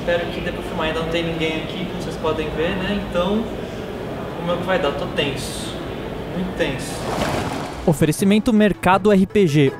espero que dê pra filmar. Ainda não tem ninguém aqui, como vocês podem ver, né? Então, como é que vai dar? Tô tenso, muito tenso. Oferecimento Mercado RPG.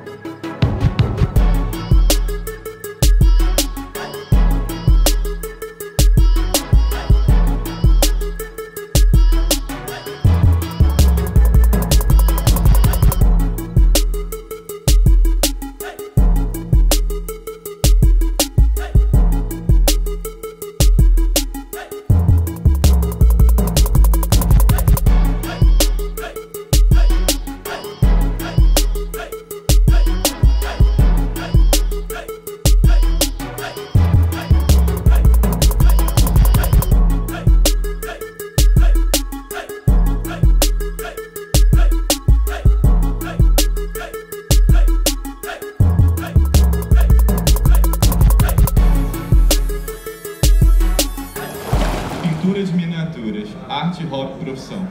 Pinturas miniaturas, arte, hobby, profissão.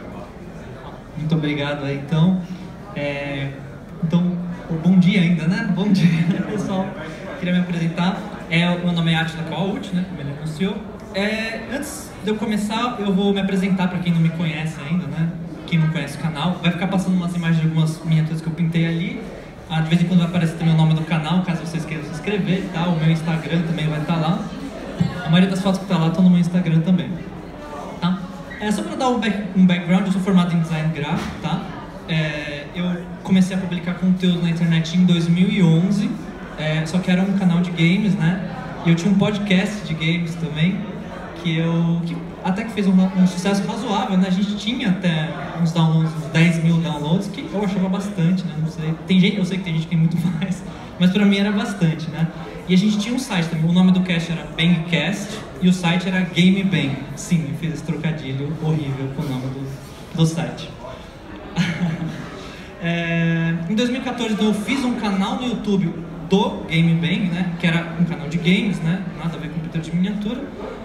Muito obrigado aí, então. Bom dia ainda, né? Bom dia, pessoal. Queria me apresentar. Meu nome é Atila Kawauchi, né? Como ele anunciou. Antes de eu começar, eu vou me apresentar para quem não me conhece ainda, né? Quem não conhece o canal. Vai ficar passando umas imagens de algumas miniaturas que eu pintei ali. De vez em quando vai aparecer também o nome do canal, caso vocês queiram se inscrever, tá? O meu Instagram também vai estar lá. A maioria das fotos que tá lá estão no meu Instagram também. Tá? Só para dar um background, eu sou formado em design gráfico, tá? Eu comecei a publicar conteúdo na internet em 2011, só que era um canal de games, né? E eu tinha um podcast de games também, que até que fez um sucesso razoável, né? A gente tinha até uns downloads, uns 10 mil downloads, que eu achava bastante, né? Não sei, eu sei que tem gente que tem muito mais, mas pra mim era bastante, né? E a gente tinha um site também, o nome do cast era Bangcast e o site era Game Bang. Sim, eu fiz esse trocadilho horrível com o nome do site. Em 2014 então, eu fiz um canal no YouTube do Game Bang, né? Que era um canal de games, né? Nada a ver com pintura de miniatura.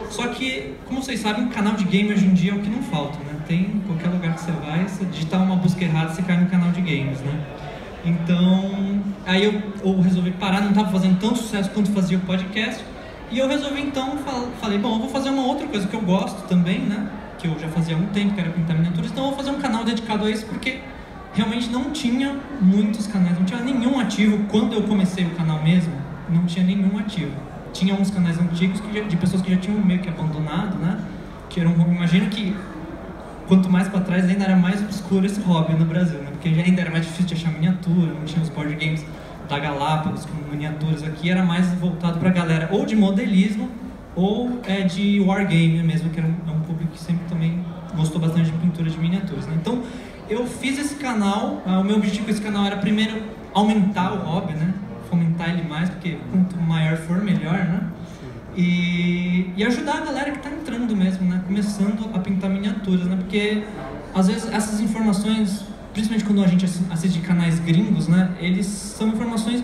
Só que, como vocês sabem, canal de game hoje em dia é o que não falta, né? Tem em qualquer lugar que você vai, você digitar uma busca errada, você cai no canal de games, né? Então, aí eu resolvi parar, não estava fazendo tanto sucesso quanto fazia o podcast. E eu resolvi então, falei, bom, eu vou fazer uma outra coisa que eu gosto também, né? Que eu já fazia há um tempo, que era pintar miniaturas. Então eu vou fazer um canal dedicado a isso, porque realmente não tinha muitos canais, não tinha nenhum ativo. Quando eu comecei o canal mesmo, não tinha nenhum ativo. Tinha uns canais antigos de pessoas que já tinham meio que abandonado, né? Que eram, imagino que quanto mais para trás ainda era mais obscuro esse hobby no Brasil, né? Porque ainda era mais difícil de achar miniatura, não tinha os board games da Galápagos com miniaturas aqui, era mais voltado para a galera ou de modelismo ou de wargame mesmo, que é um público que sempre também gostou bastante de pintura de miniaturas, né? Então eu fiz esse canal, o meu objetivo com esse canal era primeiro aumentar o hobby, né? Fomentar ele mais, porque quanto maior for, melhor, né? E ajudar a galera que está entrando mesmo, né? Começando a pintar miniaturas, né? Porque às vezes essas informações, principalmente quando a gente assiste canais gringos, né? Eles são informações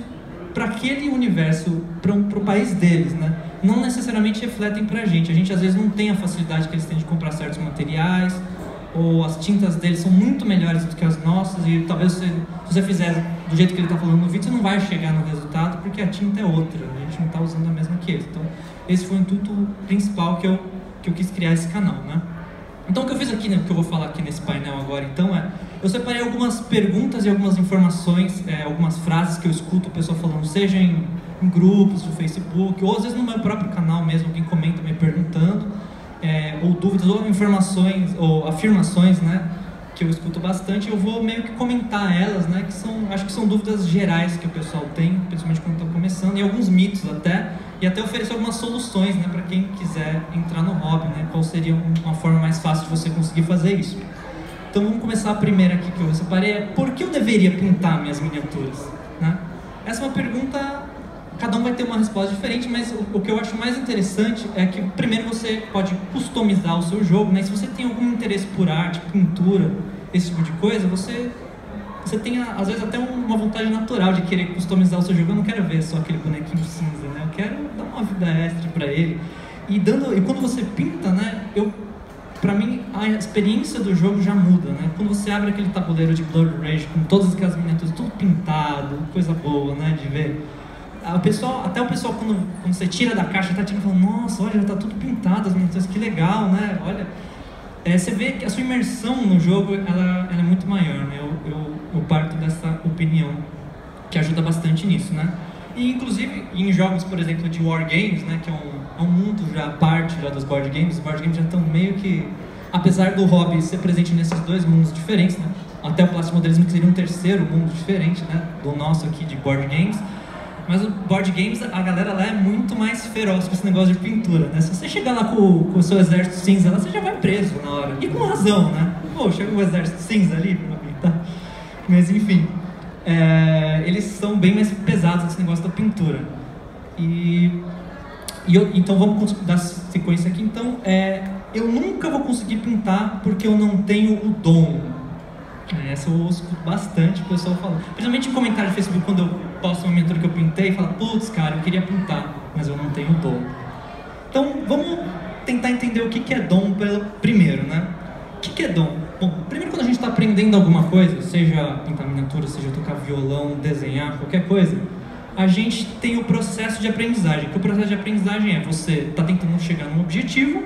para aquele universo, para o país deles, né? Não necessariamente refletem para a gente às vezes não tem a facilidade que eles têm de comprar certos materiais, ou as tintas deles são muito melhores do que as nossas, e talvez se você fizer do jeito que ele está falando no vídeo, você não vai chegar no resultado, porque a tinta é outra, a gente não está usando a mesma que eles. Então esse foi o intuito principal que eu quis criar esse canal, né? Então o que eu fiz aqui, né, o que eu vou falar aqui nesse painel agora, então eu separei algumas perguntas e algumas informações, algumas frases que eu escuto o pessoal falando, seja em grupos do Facebook, ou às vezes no meu próprio canal mesmo, alguém comenta me perguntando, ou dúvidas, ou informações, ou afirmações, né, que eu escuto bastante. Eu vou meio que comentar elas, né, acho que são dúvidas gerais que o pessoal tem, principalmente quando está começando, e alguns mitos e até oferecer algumas soluções, né, para quem quiser entrar no hobby, né, qual seria uma forma mais fácil de você conseguir fazer isso. Então vamos começar a primeira aqui que eu separei, por que eu deveria pintar minhas miniaturas, né? Essa é uma pergunta, cada um vai ter uma resposta diferente, mas o que eu acho mais interessante é que primeiro você pode customizar o seu jogo, né? Se você tem algum interesse por arte, pintura, esse tipo de coisa, você tem às vezes até uma vontade natural de querer customizar o seu jogo. Eu não quero ver só aquele bonequinho cinza, né? Eu quero dar uma vida extra para ele. E quando você pinta, né? Pra mim, a experiência do jogo já muda, né? Quando você abre aquele tabuleiro de Blood Rage com todas aquelas miniaturas, tudo pintado, coisa boa, né? De ver. até o pessoal quando você tira da caixa tá tirando, falando, nossa, olha, já tá tudo pintado, as miniaturas, que legal, né? Olha, você vê que a sua imersão no jogo, ela é muito maior, né? Eu parto dessa opinião, que ajuda bastante nisso, né? E inclusive em jogos, por exemplo, de Wargames, né, que é um mundo já à parte já dos board games, os board games já estão meio que, apesar do hobby ser presente nesses dois mundos diferentes, né, até o Plástico Modelismo que seria um terceiro mundo diferente, né, do nosso aqui de board games, mas o board games, a galera lá é muito mais feroz com esse negócio de pintura, né, se você chegar lá com o seu exército cinza lá, você já vai preso na hora, e com razão, né, pô, chega o exército cinza ali pra pintar, mas enfim. Eles são bem mais pesados nesse negócio da pintura. Então vamos dar sequência aqui. Então, eu nunca vou conseguir pintar porque eu não tenho o dom. Essa eu ouço bastante o pessoal falando. Principalmente em comentário no Facebook, quando eu posto uma miniatura que eu pintei, fala, putz, cara, eu queria pintar, mas eu não tenho o dom. Então, vamos tentar entender o que é dom primeiro, né? O que é dom? Bom, primeiro quando a gente está aprendendo alguma coisa, seja pintar miniatura, seja tocar violão, desenhar, qualquer coisa, a gente tem o processo de aprendizagem. Que o processo de aprendizagem é você está tentando chegar num objetivo,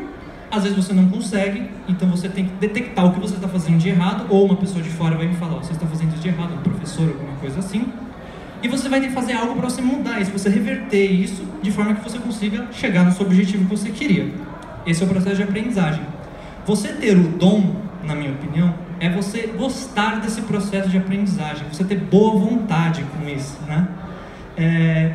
às vezes você não consegue, então você tem que detectar o que você está fazendo de errado, ou uma pessoa de fora vai me falar, você está fazendo isso de errado, um professor, alguma coisa assim, e você vai ter que fazer algo para você mudar isso, você reverter isso de forma que você consiga chegar no seu objetivo que você queria. Esse é o processo de aprendizagem. Você ter o dom, na minha opinião, é você gostar desse processo de aprendizagem, você ter boa vontade com isso, né?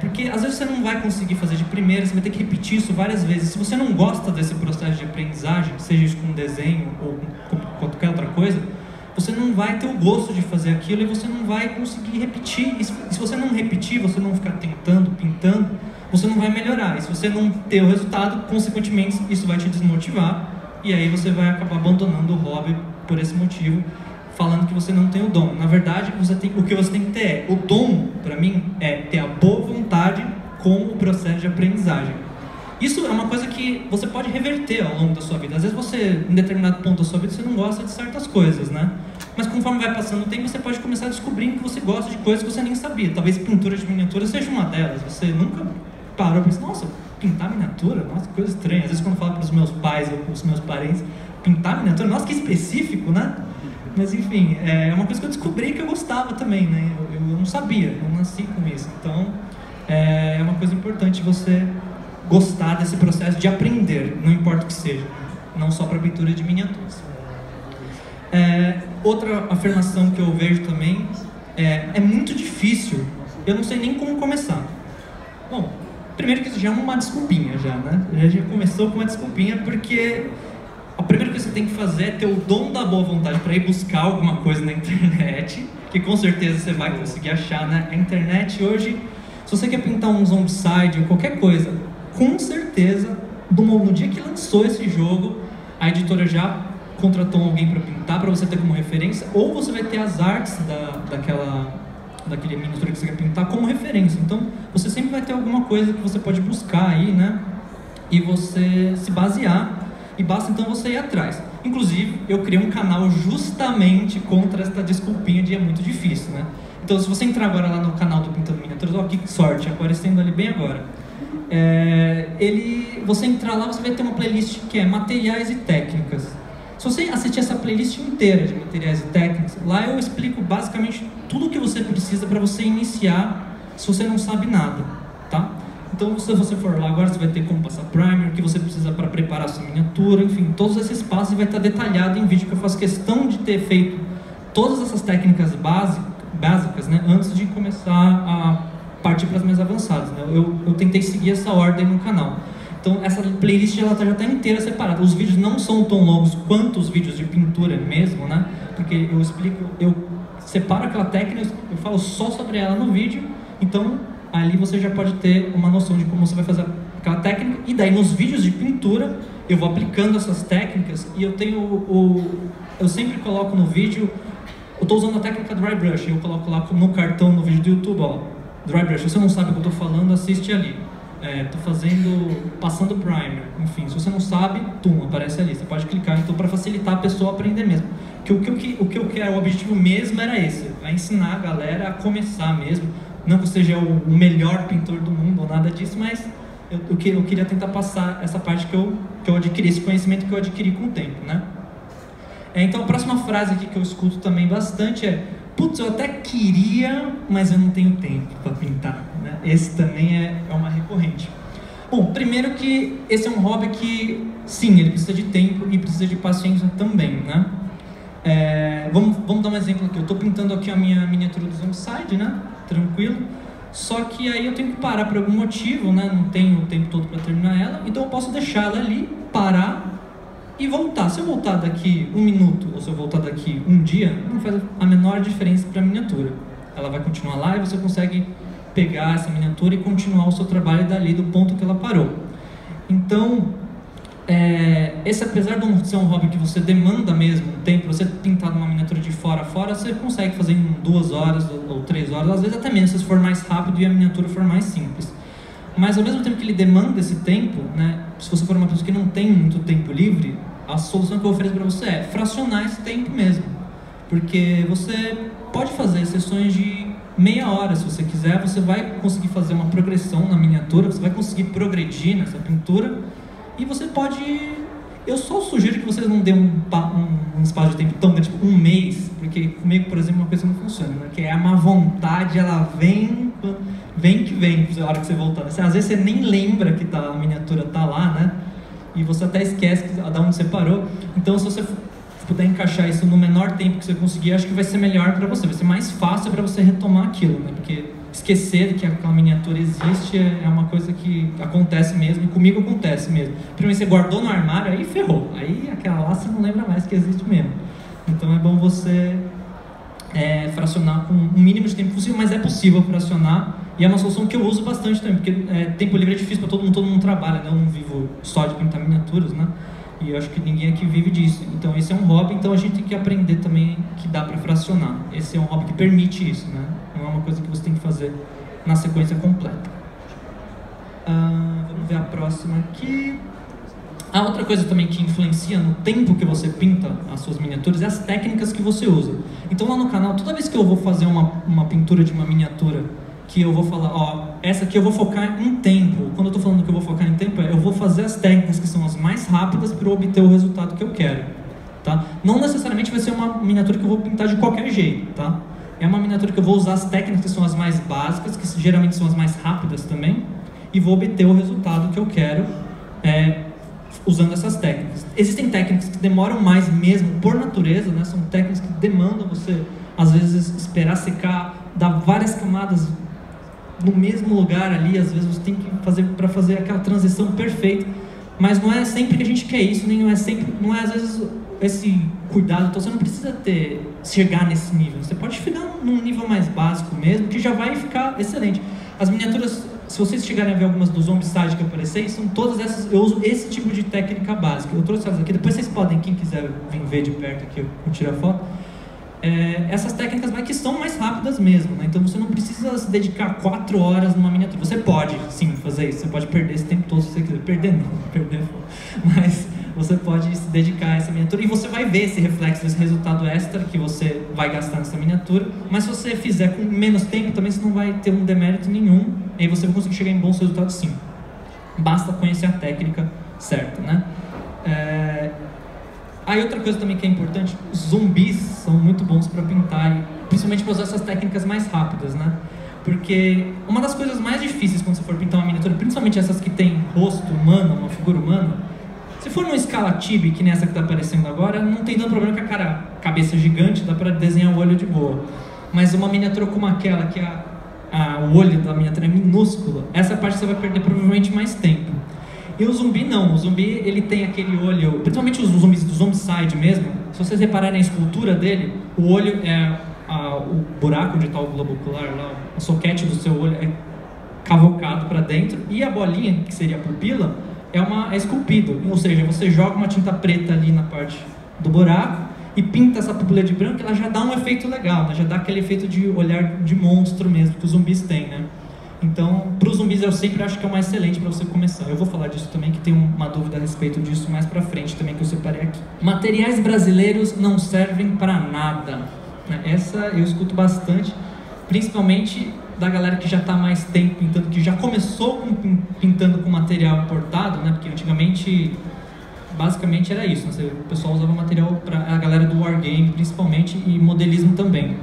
Porque às vezes você não vai conseguir fazer de primeira, você vai ter que repetir isso várias vezes. Se você não gosta desse processo de aprendizagem, seja isso com desenho ou com qualquer outra coisa, você não vai ter o gosto de fazer aquilo e você não vai conseguir repetir. E se você não repetir, você não ficar tentando, pintando, você não vai melhorar. E se você não ter o resultado, consequentemente, isso vai te desmotivar. E aí você vai acabar abandonando o hobby por esse motivo, falando que você não tem o dom. Na verdade, o que você tem que ter é, o dom, para mim, é ter a boa vontade com o processo de aprendizagem. Isso é uma coisa que você pode reverter ao longo da sua vida. Às vezes você, em determinado ponto da sua vida, você não gosta de certas coisas, né? Mas conforme vai passando o tempo, você pode começar a descobrir que você gosta de coisas que você nem sabia. Talvez pintura de miniatura seja uma delas. Você nunca parou e pensou, nossa, pintar miniatura? Nossa, que coisa estranha. Às vezes quando eu falo para os meus pais ou para os meus parentes, pintar miniatura? Nossa, que específico, né? Mas enfim, é uma coisa que eu descobri que eu gostava também, né? Eu não sabia, eu nasci com isso. Então, é uma coisa importante você gostar desse processo de aprender, não importa o que seja. Não só para pintura de miniaturas. Outra afirmação que eu vejo também é muito difícil, eu não sei nem como começar. Bom, primeiro que isso já é uma desculpinha já, né? Já começou com uma desculpinha, porque a primeira coisa que você tem que fazer é ter o dom da boa vontade para ir buscar alguma coisa na internet, que com certeza você vai conseguir achar, né? A internet hoje, se você quer pintar um zombicide ou qualquer coisa, com certeza, no dia que lançou esse jogo, a editora já contratou alguém para pintar, para você ter como referência, ou você vai ter as artes daquele miniatura que você quer pintar como referência. Então, você sempre vai ter alguma coisa que você pode buscar aí, né? E você se basear, e basta então você ir atrás. Inclusive, eu criei um canal justamente contra essa desculpinha de é muito difícil, né? Então, se você entrar agora lá no canal do Pintando Miniaturas, ó, que sorte, aparecendo ali bem agora. Você entrar lá, você vai ter uma playlist que é materiais e técnicas. Se você assistir essa playlist inteira de materiais e técnicas, lá eu explico basicamente tudo o que você precisa para você iniciar, se você não sabe nada, tá? Então, se você for lá agora, você vai ter como passar primer, o que você precisa para preparar a sua miniatura, enfim, todos esses passos vai estar detalhado em vídeo, que eu faço questão de ter feito todas essas técnicas básicas, né, antes de começar a partir para as mais avançadas, né? Eu tentei seguir essa ordem no canal. Então, essa playlist já está inteira separada. Os vídeos não são tão longos quanto os vídeos de pintura mesmo, né? Porque eu separo aquela técnica, eu falo só sobre ela no vídeo, então ali você já pode ter uma noção de como você vai fazer aquela técnica, e daí nos vídeos de pintura eu vou aplicando essas técnicas, e eu sempre coloco no vídeo, eu estou usando a técnica Dry Brush, eu coloco lá no cartão no vídeo do YouTube, ó, Dry Brush. Se você não sabe o que eu estou falando, assiste ali. Estou passando primer, enfim, se você não sabe, aparece ali, você pode clicar, então, para facilitar a pessoa a aprender mesmo. O que eu quero, o objetivo mesmo era esse, é ensinar a galera a começar mesmo, Não que eu seja o melhor pintor do mundo ou nada disso, mas eu queria tentar passar essa parte que eu adquiri, esse conhecimento que eu adquiri com o tempo, né? Então a próxima frase aqui que eu escuto também bastante é: putz, eu até queria, mas eu não tenho tempo para pintar, né? Esse também é uma recorrente. Bom, primeiro que esse é um hobby que, sim, ele precisa de tempo e precisa de paciência também, né? Vamos dar um exemplo aqui. Eu estou pintando aqui a minha miniatura do Zombicide, né? Tranquilo. Só que aí eu tenho que parar por algum motivo, né? Não tenho o tempo todo para terminar ela, então eu posso deixar ela ali, parar e voltar. Se eu voltar daqui 1 minuto ou se eu voltar daqui 1 dia, não faz a menor diferença para a miniatura. Ela vai continuar lá e você consegue pegar essa miniatura e continuar o seu trabalho dali do ponto que ela parou. Então, esse, apesar de ser um hobby que você demanda mesmo tempo, você pintar uma miniatura de fora a fora, você consegue fazer em 2 horas ou 3 horas, às vezes até menos, se for mais rápido e a miniatura for mais simples. Mas ao mesmo tempo que ele demanda esse tempo, né, se você for uma pessoa que não tem muito tempo livre, a solução que eu ofereço para você é fracionar esse tempo mesmo. Porque você pode fazer sessões de meia hora, se você quiser, você vai conseguir fazer uma progressão na miniatura, você vai conseguir progredir nessa pintura, e você pode... Eu só sugiro que vocês não dêem um espaço de tempo tão grande, tipo 1 mês, porque comigo, por exemplo, uma coisa não funciona, né? Que é a má vontade, ela vem que vem, na hora que você voltar. Às vezes você nem lembra que a miniatura tá lá, né? E você até esquece de onde você parou. Então, se você puder encaixar isso no menor tempo que você conseguir, acho que vai ser melhor para você, vai ser mais fácil para você retomar aquilo, né? Porque esquecer que aquela miniatura existe é uma coisa que acontece mesmo, e comigo acontece mesmo. Primeiro você guardou no armário, aí ferrou, aí aquela lá você não lembra mais que existe mesmo. Então é bom você fracionar com o mínimo de tempo possível, mas é possível fracionar, e é uma solução que eu uso bastante também, porque tempo livre é difícil para todo mundo trabalha, né? Eu não vivo só de pintar miniaturas, né? E eu acho que ninguém aqui vive disso. Então esse é um hobby, então a gente tem que aprender também que dá para fracionar. Esse é um hobby que permite isso, né? Não é uma coisa que você tem que fazer na sequência completa. Vamos ver a próxima aqui. A outra coisa também que influencia no tempo que você pinta as suas miniaturas é as técnicas que você usa. Então lá no canal, toda vez que eu vou fazer uma pintura de uma miniatura, que eu vou falar, ó, essa aqui eu vou focar em tempo. Quando eu estou falando que eu vou focar em tempo, eu vou fazer as técnicas que são as mais rápidas para obter o resultado que eu quero, tá? Não necessariamente vai ser uma miniatura que eu vou pintar de qualquer jeito, tá? É uma miniatura que eu vou usar as técnicas que são as mais básicas, que geralmente são as mais rápidas também, e vou obter o resultado que eu quero usando essas técnicas. Existem técnicas que demoram mais mesmo por natureza, né? São técnicas que demandam você, às vezes, esperar secar, dar várias camadas no mesmo lugar ali, às vezes você tem que fazer para fazer aquela transição perfeita, mas não é sempre que a gente quer isso, nem não é às vezes esse cuidado. Então você não precisa chegar nesse nível, você pode ficar num nível mais básico mesmo, que já vai ficar excelente. As miniaturas, se vocês chegarem a ver algumas do Zombicide que eu apareci, são todas essas, eu uso esse tipo de técnica básica. Eu trouxe elas aqui, depois vocês podem, quem quiser vir ver de perto aqui, eu tiro a foto. Essas técnicas que são mais rápidas mesmo, né? Então você não precisa se dedicar 4 horas numa miniatura. Você pode sim fazer isso, você pode perder esse tempo todo se você quiser. Perder não, mas você pode se dedicar a essa miniatura e você vai ver esse reflexo, esse resultado extra que você vai gastar nessa miniatura. Mas se você fizer com menos tempo também, você não vai ter um demérito nenhum, e aí você vai conseguir chegar em bons resultados sim. Basta conhecer a técnica certa, né? Aí outra coisa também que é importante, zumbis são muito bons para pintar, e principalmente para usar essas técnicas mais rápidas, né? Porque uma das coisas mais difíceis quando você for pintar uma miniatura, principalmente essas que tem rosto humano, uma figura humana, se for numa escala Tibi, que nem essa que está aparecendo agora, não tem tanto problema que a cabeça gigante, dá para desenhar o olho de boa. Mas uma miniatura como aquela, que o olho da miniatura é minúsculo, essa parte você vai perder provavelmente mais tempo. E o zumbi não, o zumbi ele tem aquele olho, principalmente os zumbis do Zombicide mesmo, se vocês repararem na escultura dele, o olho o buraco onde está o globo ocular lá, o soquete do seu olho é cavocado para dentro, e a bolinha, que seria a pupila, é esculpido, ou seja, você joga uma tinta preta ali na parte do buraco e pinta essa pupila de branco, ela já dá um efeito legal, né? Já dá aquele efeito de olhar de monstro mesmo, que os zumbis têm, né? Então, para os zumbis eu sempre acho que é o mais excelente para você começar. Eu vou falar disso também, que tem uma dúvida a respeito disso mais para frente também, que eu separei aqui. Materiais brasileiros não servem para nada. Essa eu escuto bastante, principalmente da galera que já está há mais tempo pintando, que já começou pintando com material importado, né? Porque antigamente, basicamente era isso, né? O pessoal usava material para a galera do Wargame, principalmente, e modelismo também.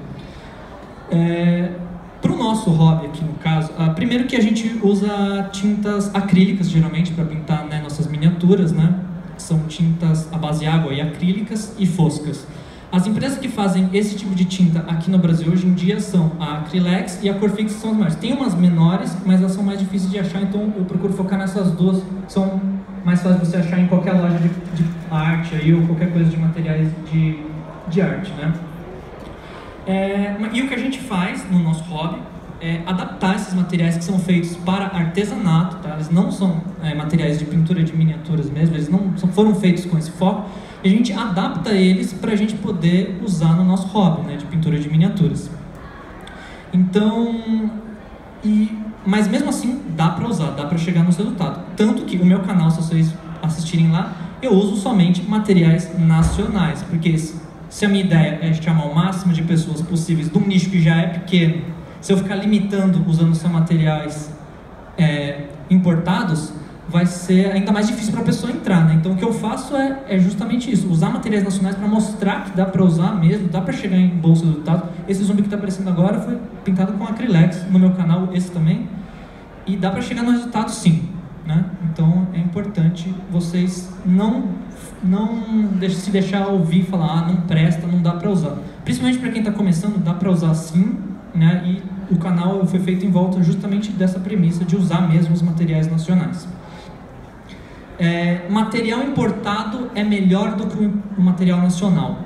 Para o nosso hobby aqui, no caso, primeiro que a gente usa tintas acrílicas, geralmente, para pintar, né, nossas miniaturas, né? São tintas à base de água e acrílicas e foscas. As empresas que fazem esse tipo de tinta aqui no Brasil hoje em dia são a Acrylex e a Corfix, que são as maiores. Tem umas menores, mas elas são mais difíceis de achar, então eu procuro focar nessas duas, que são mais fáceis de você achar em qualquer loja de arte aí, ou qualquer coisa de materiais de arte, né? E o que a gente faz no nosso hobby é adaptar esses materiais que são feitos para artesanato, tá? Eles não são materiais de pintura de miniaturas mesmo, eles não foram feitos com esse foco, e a gente adapta eles para a gente poder usar no nosso hobby, né, de pintura de miniaturas. Então, mas mesmo assim dá para usar, dá para chegar no resultado. Tanto que o meu canal, se vocês assistirem lá, eu uso somente materiais nacionais, porque se a minha ideia é chamar o máximo de pessoas possíveis de um nicho que já é pequeno, se eu ficar limitando usando só materiais importados, vai ser ainda mais difícil para a pessoa entrar, né? Então o que eu faço é justamente isso, usar materiais nacionais para mostrar que dá para usar mesmo, dá para chegar em bons resultados. Esse zumbi que está aparecendo agora foi pintado com Acrylex no meu canal, esse também, e dá para chegar no resultado sim, né? Então é importante vocês não se deixar ouvir e falar, não presta, não dá para usar. Principalmente para quem está começando, dá para usar sim, né? E o canal foi feito em volta justamente dessa premissa de usar mesmo os materiais nacionais. Material importado é melhor do que o material nacional.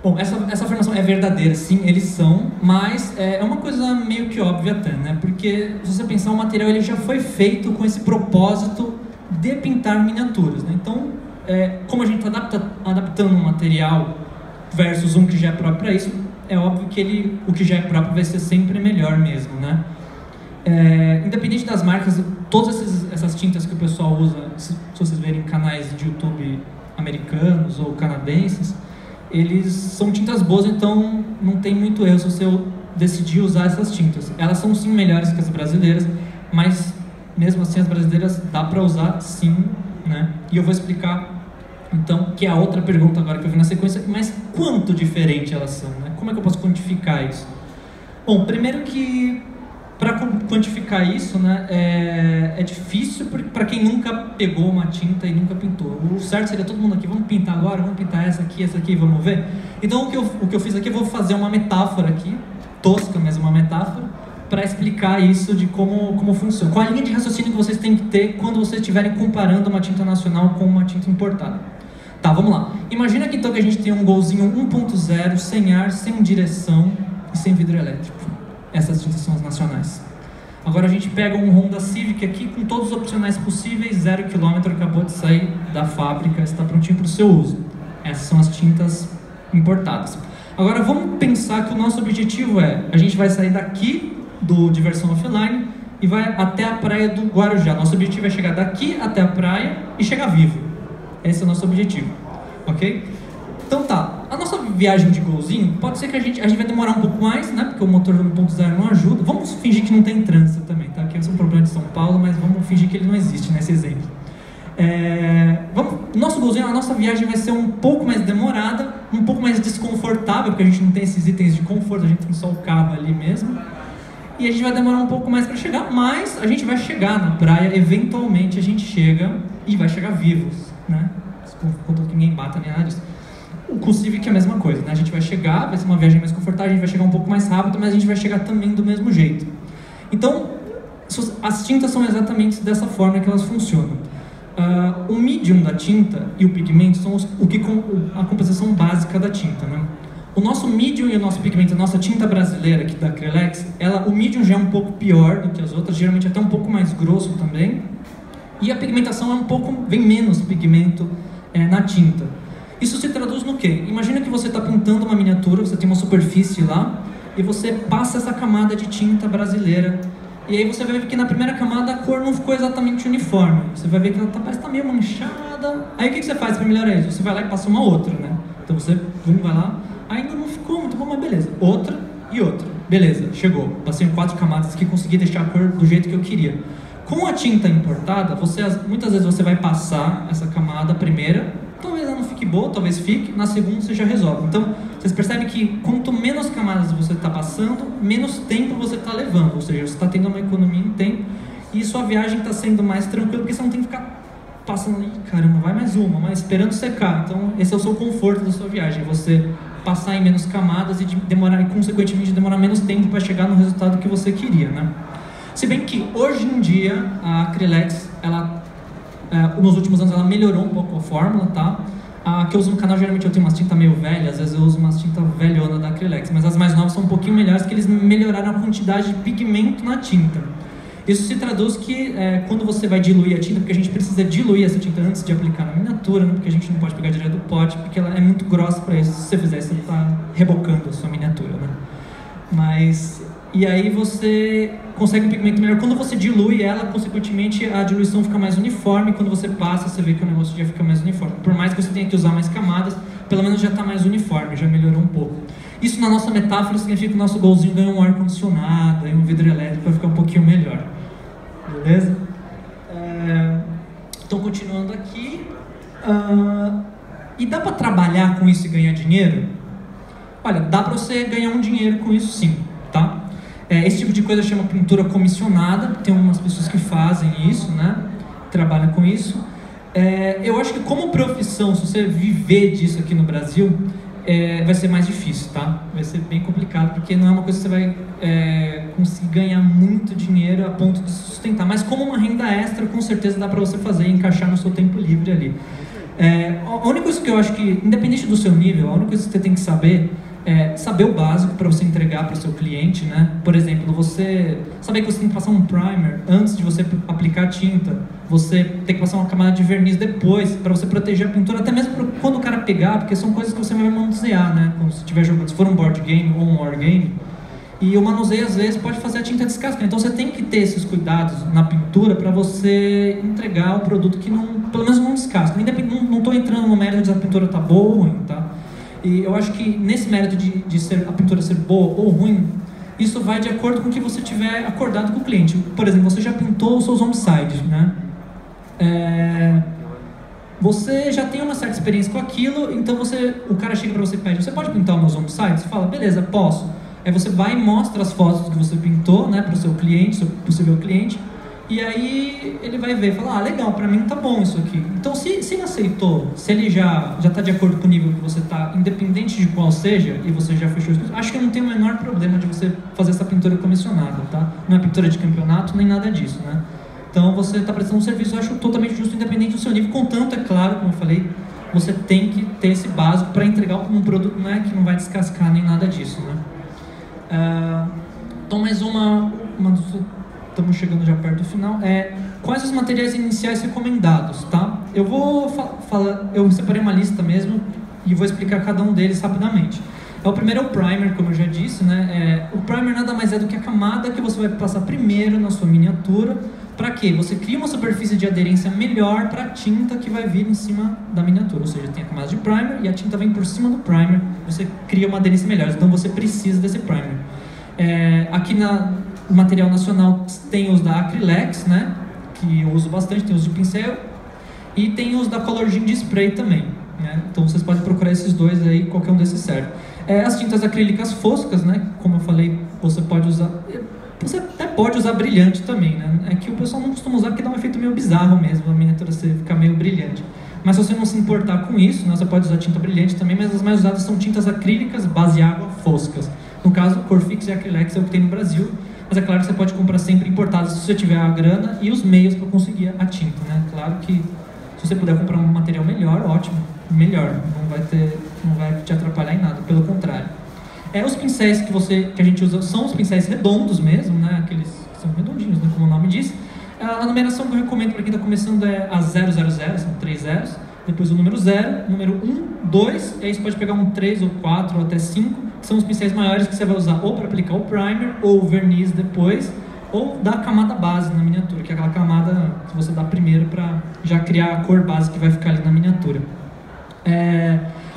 Bom, essa afirmação é verdadeira, sim, eles são, mas é uma coisa meio que óbvia até, né? Porque se você pensar, o material ele já foi feito com esse propósito de pintar miniaturas, né? Então, como a gente está adaptando um material versus um que já é próprio para isso, é óbvio que o que já é próprio vai ser sempre melhor mesmo, né? Independente das marcas, todas essas tintas que o pessoal usa, se vocês verem canais de YouTube americanos ou canadenses, eles são tintas boas, então não tem muito erro se você decidir usar essas tintas. Elas são sim melhores que as brasileiras, mas mesmo assim as brasileiras dá para usar sim, né? E eu vou explicar então, que é a outra pergunta agora que eu vi na sequência, mas quanto diferente elas são, né? Como é que eu posso quantificar isso? Bom, primeiro que para quantificar isso, né, é difícil para quem nunca pegou uma tinta e nunca pintou. O certo seria todo mundo aqui, vamos pintar agora, vamos pintar essa aqui, vamos ver? Então o que eu fiz aqui, eu vou fazer uma metáfora aqui, tosca, mas uma metáfora, para explicar isso de como funciona. Qual a linha de raciocínio que vocês têm que ter quando vocês estiverem comparando uma tinta nacional com uma tinta importada. Tá, vamos lá. Imagina que então que a gente tem um golzinho 1.0, sem ar, sem direção e sem vidro elétrico. Essas tintas são as nacionais. Agora a gente pega um Honda Civic aqui com todos os opcionais possíveis, 0 km, acabou de sair da fábrica, está prontinho para o seu uso. Essas são as tintas importadas. Agora vamos pensar que o nosso objetivo a gente vai sair daqui do Diversão Offline e vai até a praia do Guarujá. Nosso objetivo é chegar daqui até a praia e chegar vivo. Esse é o nosso objetivo, ok? Então tá, a nossa viagem de golzinho, pode ser que a gente vai demorar um pouco mais, né? Porque o motor 1.0 não ajuda. Vamos fingir que não tem trânsito também, tá? Que esse é um problema de São Paulo, mas vamos fingir que ele não existe nesse exemplo. Nosso golzinho, a nossa viagem vai ser um pouco mais demorada, um pouco mais desconfortável, porque a gente não tem esses itens de conforto, a gente tem só o carro ali mesmo. E a gente vai demorar um pouco mais para chegar, mas a gente vai chegar na praia, eventualmente a gente chega e vai chegar vivos, né? Contanto que ninguém bata nem nada disso. O Civic é a mesma coisa, né? A gente vai chegar, vai ser uma viagem mais confortável, a gente vai chegar um pouco mais rápido, mas a gente vai chegar também do mesmo jeito. Então, as tintas são exatamente dessa forma que elas funcionam. O medium da tinta e o pigmento são a composição básica da tinta, né? O nosso medium e o nosso pigmento, a nossa tinta brasileira aqui da Acrylex, o medium já é um pouco pior do que as outras, geralmente até um pouco mais grosso também. E a pigmentação vem menos pigmento na tinta. Isso se traduz no quê? Imagina que você está pintando uma miniatura, você tem uma superfície lá, e você passa essa camada de tinta brasileira. E aí você vai ver que na primeira camada a cor não ficou exatamente uniforme. Você vai ver que ela parece estar meio manchada. Aí o que você faz para melhorar isso? Você vai lá e passa uma outra, né? Então você vai lá, ainda não ficou muito bom, mas beleza. Outra e outra. beleza, chegou, passei em 4 camadas aqui, consegui deixar a cor do jeito que eu queria. Com a tinta importada, muitas vezes você vai passar essa camada primeira, talvez ela não fique boa, talvez fique, na segunda você já resolve. Então, vocês percebem que quanto menos camadas você está passando, menos tempo você está levando, ou seja, você está tendo uma economia em tempo e sua viagem está sendo mais tranquila, porque você não tem que ficar passando, caramba, vai mais uma, mas esperando secar. Então, esse é o seu conforto da sua viagem, você passar em menos camadas e demorar, e consequentemente demorar menos tempo para chegar no resultado que você queria, né? Se bem que hoje em dia a Acrylex, nos últimos anos ela melhorou um pouco a fórmula, tá? A que eu uso no canal, geralmente eu tenho umas tintas meio velhas, às vezes eu uso umas tintas velhona da Acrylex, mas as mais novas são um pouquinho melhores, porque eles melhoraram a quantidade de pigmento na tinta. Isso se traduz que quando você vai diluir a tinta, porque a gente precisa diluir essa tinta antes de aplicar na miniatura, né? Porque a gente não pode pegar direto do pote, porque ela é muito grossa para isso. Se você fizer, você está rebocando a sua miniatura, né? E aí você consegue um pigmento melhor. Quando você dilui ela, consequentemente a diluição fica mais uniforme. Quando você passa, você vê que o negócio já fica mais uniforme. Por mais que você tenha que usar mais camadas, pelo menos já está mais uniforme, já melhorou um pouco. Isso na nossa metáfora significa que o nosso golzinho ganhou um ar-condicionado e um vidro elétrico para ficar um pouquinho melhor. Beleza? Então, continuando aqui. E dá para trabalhar com isso e ganhar dinheiro? Olha, dá para você ganhar um dinheiro com isso sim, tá? Esse tipo de coisa chama pintura comissionada. Tem umas pessoas que fazem isso, né? Trabalham com isso. Eu acho que como profissão, se você viver disso aqui no Brasil, vai ser mais difícil, tá? Vai ser bem complicado, porque não é uma coisa que você vai conseguir ganhar muito dinheiro a ponto de sustentar. Mas como uma renda extra, com certeza dá para você fazer e encaixar no seu tempo livre ali. A única coisa que eu acho que, independente do seu nível, a única coisa que você tem que saber é saber o básico para você entregar para o seu cliente, né? Por exemplo, você saber que você tem que passar um primer antes de você aplicar a tinta, você tem que passar uma camada de verniz depois para você proteger a pintura, até mesmo quando o cara pegar, porque são coisas que você vai manusear, né? Quando você estiver jogando, se for um board game ou um war game, e o manuseio às vezes pode fazer a tinta descascar. Então você tem que ter esses cuidados na pintura para você entregar o produto que não, pelo menos não descasca. Não estou entrando no mérito de a pintura tá boa ou ruim, tá? E eu acho que nesse mérito de a pintura ser boa ou ruim, isso vai de acordo com o que você tiver acordado com o cliente. Por exemplo, você já pintou os seus homesides, né? Você já tem uma certa experiência com aquilo, então o cara chega para você e pede, você pode pintar os meus homesides? Você fala, beleza, posso. Aí você vai e mostra as fotos que você pintou, né, para o seu cliente, seu possível cliente, e aí ele vai ver e falar, legal, para mim tá bom isso aqui. Então se ele aceitou, se ele já está de acordo com o nível que você está, independente de qual seja, e você já fechou isso, acho que não tem o menor problema de você fazer essa pintura comissionada, tá? Não é pintura de campeonato, nem nada disso, né? Então você está prestando um serviço, eu acho totalmente justo, independente do seu nível, contanto, é claro, como eu falei, você tem que ter esse básico para entregar um produto, né, que não vai descascar nem nada disso, né? Então mais estamos chegando já perto do final. Quais os materiais iniciais recomendados, tá? Eu vou falar, eu separei uma lista mesmo e vou explicar cada um deles rapidamente. O primeiro é o primer, como eu já disse, né? O primer nada mais é do que a camada que você vai passar primeiro na sua miniatura. Para quê? Você cria uma superfície de aderência melhor para a tinta que vai vir em cima da miniatura. Ou seja, tem a camada de primer e a tinta vem por cima do primer. Você cria uma aderência melhor, então você precisa desse primer. Aqui no material nacional tem os da Acrylex, né? Que eu uso bastante, tem os de pincel. E tem os da Color Gin de spray também, né? Então vocês podem procurar esses dois aí, qualquer um desses serve. As tintas acrílicas foscas, né? Como eu falei, você pode usar... Você até pode usar brilhante também, né? É que o pessoal não costuma usar porque dá um efeito meio bizarro mesmo, a miniatura ficar meio brilhante. Mas se você não se importar com isso, né, você pode usar tinta brilhante também, mas as mais usadas são tintas acrílicas base água foscas. No caso, Corfix e Acrylex é o que tem no Brasil, mas é claro que você pode comprar sempre importadas se você tiver a grana e os meios para conseguir a tinta, né? Claro que se você puder comprar um material melhor, ótimo, melhor, não vai te atrapalhar em nada, pelo contrário. Os pincéis que a gente usa são os pincéis redondos mesmo, né? Aqueles que são redondinhos, né? Como o nome diz. A numeração que eu recomendo para quem está começando é a 000, são 3 zeros. Depois o número 0, número 1, 2, e aí você pode pegar um 3 ou 4 ou até 5, que são os pincéis maiores que você vai usar ou para aplicar o primer, ou o verniz depois, ou dar a camada base na miniatura, que é aquela camada que você dá primeiro para já criar a cor base que vai ficar ali na miniatura.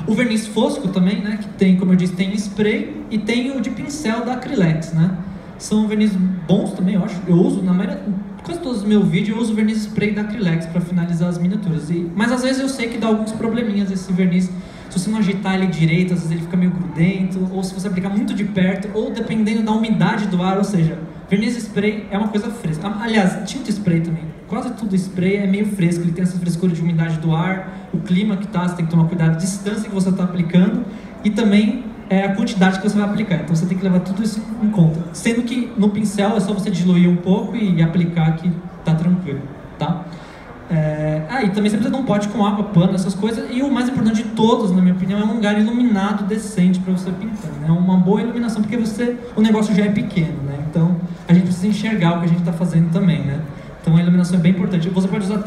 O verniz fosco também, né, que tem, como eu disse, tem spray e tem o de pincel da Acrylex, né? São vernizes bons também, eu acho. Eu uso, na maioria, quase todos os meus vídeos, eu uso verniz spray da Acrylex para finalizar as miniaturas. Mas às vezes eu sei que dá alguns probleminhas esse verniz. Se você não agitar ele direito, às vezes ele fica meio grudento, ou se você aplicar muito de perto, ou dependendo da umidade do ar, ou seja, verniz spray é uma coisa fresca. Aliás, tinta spray também. Quase tudo spray é meio fresco, ele tem essa frescura de umidade do ar, o clima que tá, você tem que tomar cuidado, a distância que você está aplicando e também a quantidade que você vai aplicar. Então você tem que levar tudo isso em conta. Sendo que no pincel é só você diluir um pouco e aplicar que tá tranquilo, tá? E também você precisa de um pote com água, pano, essas coisas. E o mais importante de todos, na minha opinião, é um lugar iluminado decente para você pintar, né? Uma boa iluminação, porque o negócio já é pequeno, né? Então a gente precisa enxergar o que a gente está fazendo também, né? Então a iluminação é bem importante. Você pode usar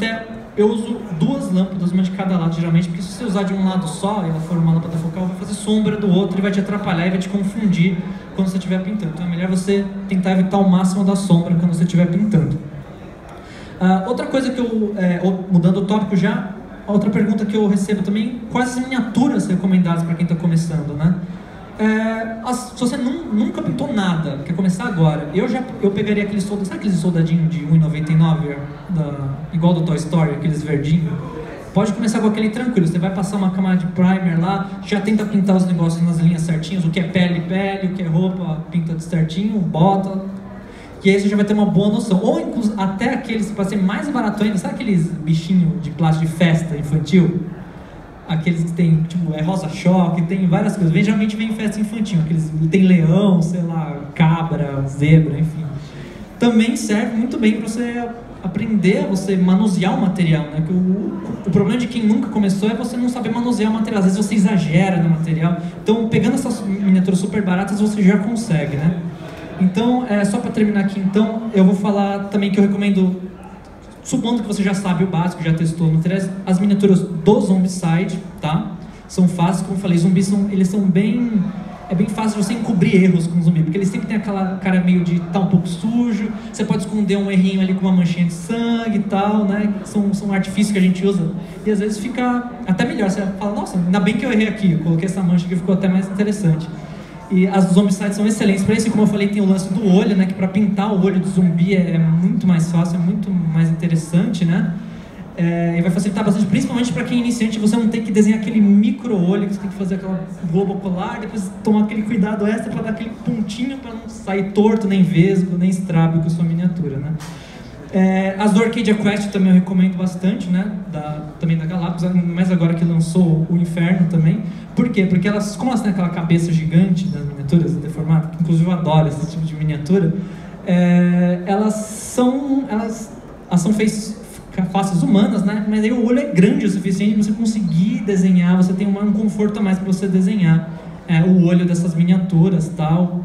eu uso 2 lâmpadas, uma de cada lado geralmente, porque se você usar de um lado só e ela for uma lâmpada focal, vai fazer sombra do outro e vai te atrapalhar e vai te confundir quando você estiver pintando. Então é melhor você tentar evitar o máximo da sombra quando você estiver pintando. Outra coisa que mudando o tópico já, outra pergunta que eu recebo também, quais as miniaturas recomendadas para quem está começando, né? Se você nunca pintou nada, quer começar agora, eu pegaria aqueles soldadinhos, sabe aqueles soldadinhos de R$1,99, igual do Toy Story, aqueles verdinhos? Pode começar com aquele tranquilo, você vai passar uma camada de primer lá, já tenta pintar os negócios nas linhas certinhas, o que é pele, o que é roupa, pinta certinho, bota, e aí você já vai ter uma boa noção. Ou incluso até aqueles, para ser mais barato ainda, sabe aqueles bichinhos de plástico de festa infantil? Aqueles que tem, tipo, rosa-choque, tem várias coisas. Geralmente vem em festa infantil, aqueles tem leão, sei lá, cabra, zebra, enfim. Também serve muito bem para você aprender a você manusear o material, né? O problema de quem nunca começou é você não saber manusear o material. Às vezes você exagera no material. Então, pegando essas miniaturas super baratas, você já consegue, né? Então, só para terminar aqui, então, eu vou falar também que eu recomendo, supondo que você já sabe o básico, já testou no 3, as miniaturas do Zombicide, tá? São fáceis, como eu falei, zumbis eles são bem... É bem fácil você encobrir erros com o zumbi, porque eles sempre tem aquela cara meio de tá um pouco sujo, você pode esconder um errinho ali com uma manchinha de sangue e tal, né? São artifícios que a gente usa, e às vezes fica até melhor, você fala, nossa, ainda bem que eu errei aqui, eu coloquei essa mancha que ficou até mais interessante. E as Zombicides são excelentes para isso, e como eu falei, tem o lance do olho, né? Que para pintar o olho do zumbi é muito mais fácil, é muito mais interessante, né? E vai facilitar bastante, principalmente para quem é iniciante, você não tem que desenhar aquele micro-olho, que você tem que fazer aquela globo ocular, depois tomar aquele cuidado extra para dar aquele pontinho para não sair torto, nem vesgo, nem estrábico com a sua miniatura, né? As do Arcadia Quest também eu recomendo bastante, né? Também da Galápagos, mas agora que lançou o Inferno também. Por quê? Porque como elas têm aquela cabeça gigante das miniaturas deformadas, que inclusive eu adoro esse tipo de miniatura, elas são faces humanas, né? Mas aí o olho é grande o suficiente para você conseguir desenhar, você tem um conforto a mais para você desenhar o olho dessas miniaturas, tal,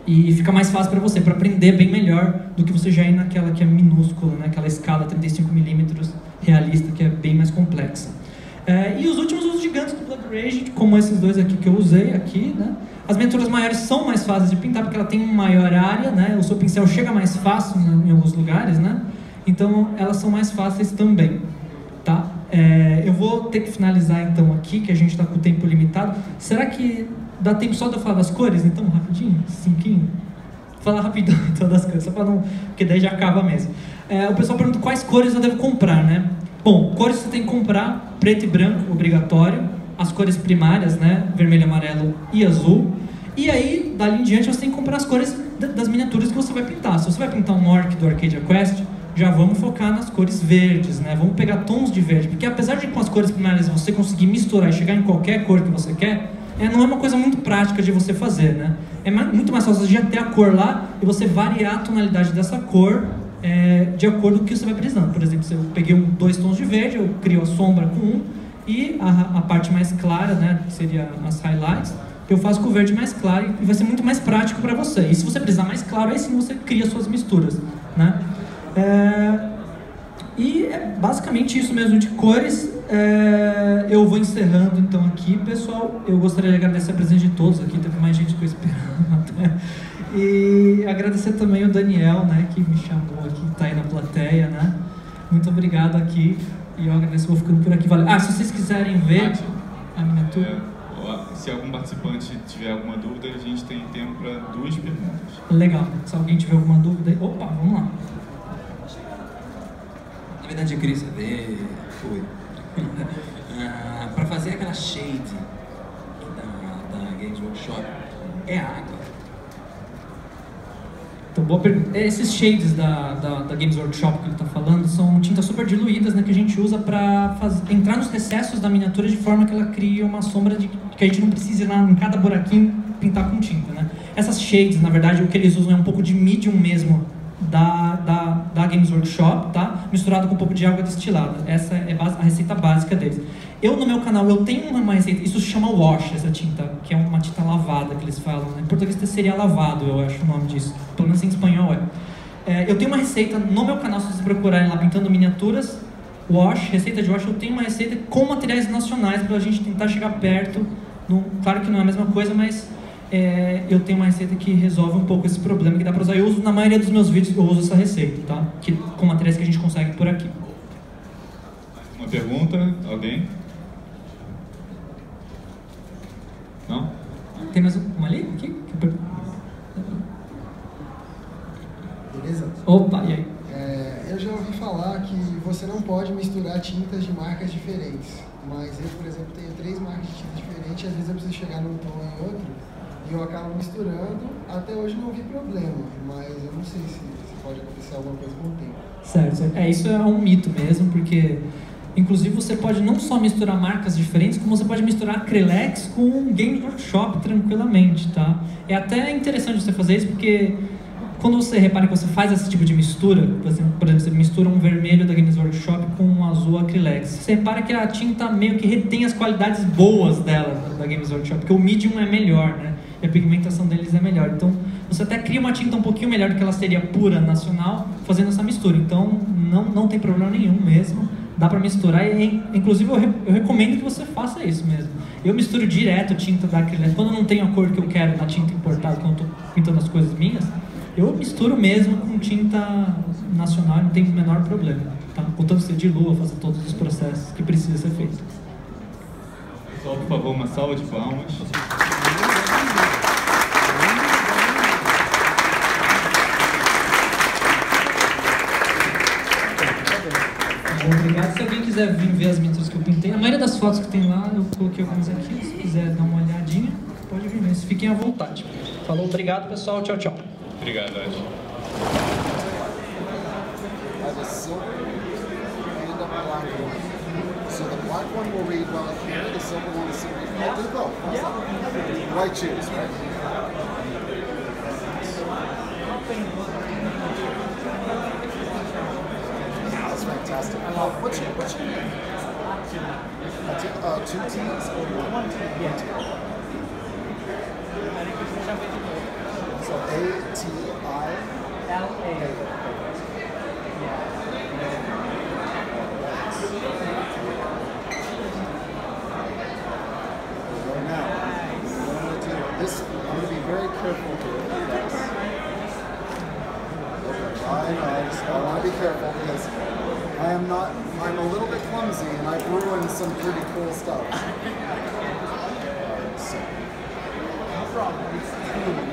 e fica mais fácil para você, para aprender bem melhor do que você já ir naquela que é minúscula, né? Aquela escala 35mm realista, que é bem mais complexa. E os últimos, os gigantes do Blood Rage, como esses dois aqui que eu usei aqui, né? As miniaturas maiores são mais fáceis de pintar porque ela tem uma maior área, né? O seu pincel chega mais fácil em alguns lugares, né? Então elas são mais fáceis também, tá? Eu vou ter que finalizar então aqui, que a gente está com o tempo limitado. Será que dá tempo só de eu falar das cores, então, rapidinho? 5? Falar rapidão então das cores, só para não... porque daí já acaba mesmo. O pessoal pergunta quais cores eu devo comprar, né? Bom, cores você tem que comprar, preto e branco, obrigatório. As cores primárias, né? Vermelho, amarelo e azul. E aí, dali em diante, você tem que comprar as cores das miniaturas que você vai pintar. Se você vai pintar um orc do Arcadia Quest, já vamos focar nas cores verdes, né? Vamos pegar tons de verde, porque apesar de com as cores primárias você conseguir misturar e chegar em qualquer cor que você quer, não é uma coisa muito prática de você fazer, né? É muito mais fácil você já ter a cor lá e você variar a tonalidade dessa cor de acordo com o que você vai precisando. Por exemplo, se eu peguei 2 tons de verde, eu crio a sombra com um e a parte mais clara, né, seria as highlights, eu faço com o verde mais claro e vai ser muito mais prático para você. E se você precisar mais claro, aí sim você cria suas misturas, né? E é basicamente isso mesmo de cores. Eu vou encerrando então aqui, pessoal. Eu gostaria de agradecer a presença de todos aqui, teve mais gente que eu esperava até. E agradecer também o Daniel, né, que me chamou aqui, tá aí na plateia, né? Muito obrigado aqui. E eu agradeço, vou ficando por aqui. Valeu. Se vocês quiserem ver... a miniatura? Se algum participante tiver alguma dúvida, a gente tem tempo para 2 perguntas. Legal. Se alguém tiver alguma dúvida... Opa, vamos lá. Na verdade, eu queria saber... para fazer aquela shade da Games Workshop, é água? Então, boa pergunta. Esses shades da Games Workshop que ele está falando são tintas super diluídas, né, que a gente usa para entrar nos recessos da miniatura de forma que ela crie uma sombra que a gente não precise ir lá em cada buraquinho pintar com tinta, né? Essas shades, na verdade, o que eles usam é um pouco de medium mesmo da Games Workshop, tá? Misturado com um pouco de água destilada. Essa é a receita básica deles. No meu canal, eu tenho uma receita, isso se chama wash, essa tinta, que é uma tinta lavada que eles falam, né? Em português seria lavado, eu acho o nome disso. Pelo menos em espanhol é. Eu tenho uma receita no meu canal, se vocês procurarem lá, pintando miniaturas, wash, receita de wash, eu tenho uma receita com materiais nacionais pra gente tentar chegar perto. Claro que não é a mesma coisa, mas eu tenho uma receita que resolve um pouco esse problema que dá pra usar. Eu uso, na maioria dos meus vídeos, eu uso essa receita, tá? Com materiais que a gente consegue por aqui. Uma pergunta? Alguém? Não? Tem mais uma ali? Aqui? Beleza? Opa, e aí? Eu já ouvi falar que você não pode misturar tintas de marcas diferentes. Mas eu, por exemplo, tenho 3 marcas de tinta diferentes e às vezes eu preciso chegar num tom em outro e eu acabo misturando. Até hoje não vi problema, mas eu não sei se pode acontecer alguma coisa com o tempo. Certo. Isso é um mito mesmo, porque inclusive você pode não só misturar marcas diferentes, como você pode misturar Acrylex com Games Workshop tranquilamente, tá? É até interessante você fazer isso, porque quando você repara que você faz esse tipo de mistura, por exemplo, você mistura um vermelho da Games Workshop com um azul Acrylex, você repara que a tinta meio que retém as qualidades boas dela, da Games Workshop, porque o medium é melhor, né? E a pigmentação deles é melhor. Então, você até cria uma tinta um pouquinho melhor do que ela seria pura, nacional, fazendo essa mistura. Então, não tem problema nenhum mesmo. Dá pra misturar e, inclusive, eu recomendo que você faça isso mesmo. Eu misturo direto tinta da Acrylex. Quando eu não tenho a cor que eu quero na tinta importada, quando eu tô pintando as coisas minhas, eu misturo mesmo com tinta nacional, não tem o menor problema, tá? Contanto que você dilua, faça todos os processos que precisa ser feito. Pessoal, por favor, uma salva de palmas. Obrigado. Se alguém quiser vir ver as miniaturas que eu pintei, a maioria das fotos que tem lá, eu coloquei algumas aqui. Se quiser dar uma olhadinha, pode vir ver. Fiquem à vontade. Falou, obrigado, pessoal. Tchau, tchau. Obrigado, Ed. Have a silver and a black one. So the black one will read well here, the silver one is read. I'll do both. White shoes, right? That's fantastic. What's your name? 2 T's or 1 T? So A-T-I-L-A. Now, what I'm going to do, I'm going to be very careful here. I want to be careful because I'm a little bit clumsy and I've ruined some pretty cool stuff. So, no problem.